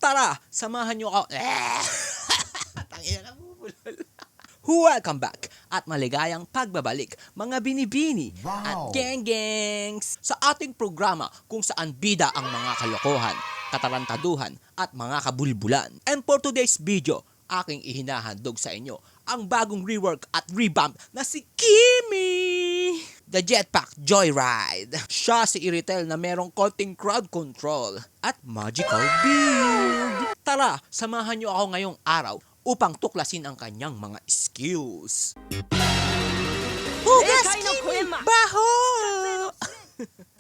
Tara, samahan nyo ako. Tangina na bubulol. Welcome back at maligayang pagbabalik mga binibini at gang-gangs sa ating programa kung saan bida ang mga kalokohan, katarantaduhan at mga kabulbulan. And for today's video, aking ihinahandog sa inyo ang bagong rework at revamp na si Kimi! The Jetpack Joyride. Siya si Iritel na merong konting crowd control at magical build. Tara, samahan nyo ako ngayong araw upang tuklasin ang kanyang mga skills. Hugas Kimi! Baho!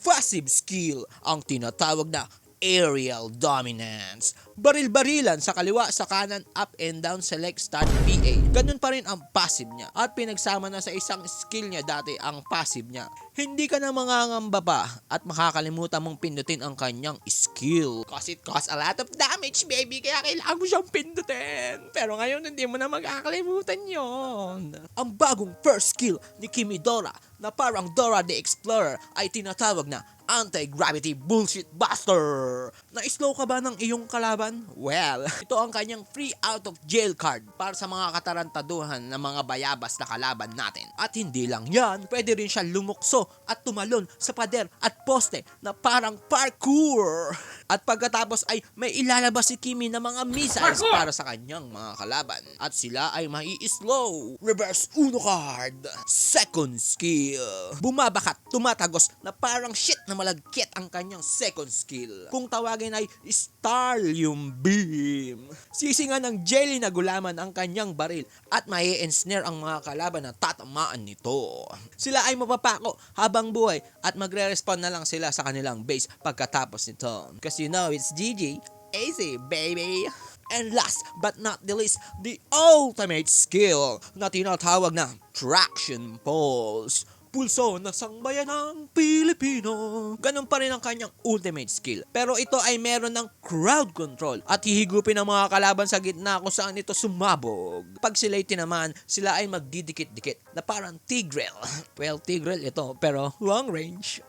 Passive skill, ang tinatawag na aerial dominance. Baril-barilan sa kaliwa, sa kanan, up and down, select, start, PA. Ganun pa rin ang passive niya. At pinagsama na sa isang skill niya dati ang passive niya. Hindi ka na mangangamba pa at makakalimutan mong pindutin ang kanyang skill. Cause it costs a lot of damage, baby. Kaya kailangan mo siyang pindutin. Pero ngayon, hindi mo na makakalimutan yon. Ang bagong first skill ni Kimi Dora na parang Dora the Explorer ay tinatawag na Anti-Gravity Bullshit Buster. Na-slow ka ba ng iyong kalaban? Well, ito ang kanyang free out of jail card para sa mga katarantaduhan na mga bayabas na kalaban natin. At hindi lang yan, pwede rin siya lumukso at tumalon sa pader at poste na parang parkour. At pagkatapos ay may ilalabas si Kimi na mga missiles para sa kanyang mga kalaban. At sila ay mai-slow. Reverse Uno card. Second skill. Bumabakat, tumatagos na parang shit na malagkit ang kanyang second skill. Kung tawagin ay Starlium Beam. Sisingan ng jelly na gulaman ang kanyang baril at mai-ensnare ang mga kalaban na tatamaan nito. Sila ay mapapako habang buhay at magre-respawn na lang sila sa kanilang base pagkatapos nito. Kasi you know it's GG. Easy, baby. And last but not the least, the ultimate skill na tinatawag na Traction Pulse. Pulso na sangbayan ng Pilipino. Ganun pa rin ang kanyang ultimate skill. Pero ito ay meron ng crowd control at hihigupin ang mga kalaban sa gitna kung saan ito sumabog. Pag sila'y tinamaan, sila ay magdidikit-dikit na parang Tigreal. Well, Tigreal ito, pero long range.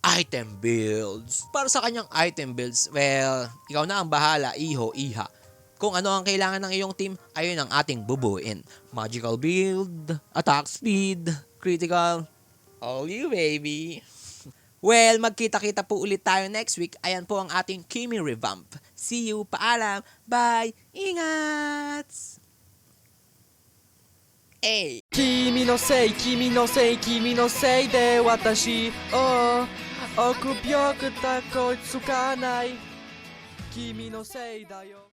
Item builds. Para sa kanyang item builds, well, ikaw na ang bahala, iho, iha. Kung ano ang kailangan ng iyong team, ayun ang ating bubuin. Magical build, attack speed, critical, all you baby. Well, magkita-kita po ulit tayo next week. Ayan po ang ating Kimi revamp. See you, paalam, bye, ingat! Hey! 君のせい君のせい君のせいで私を臆病くたこいつかない君のせいだよ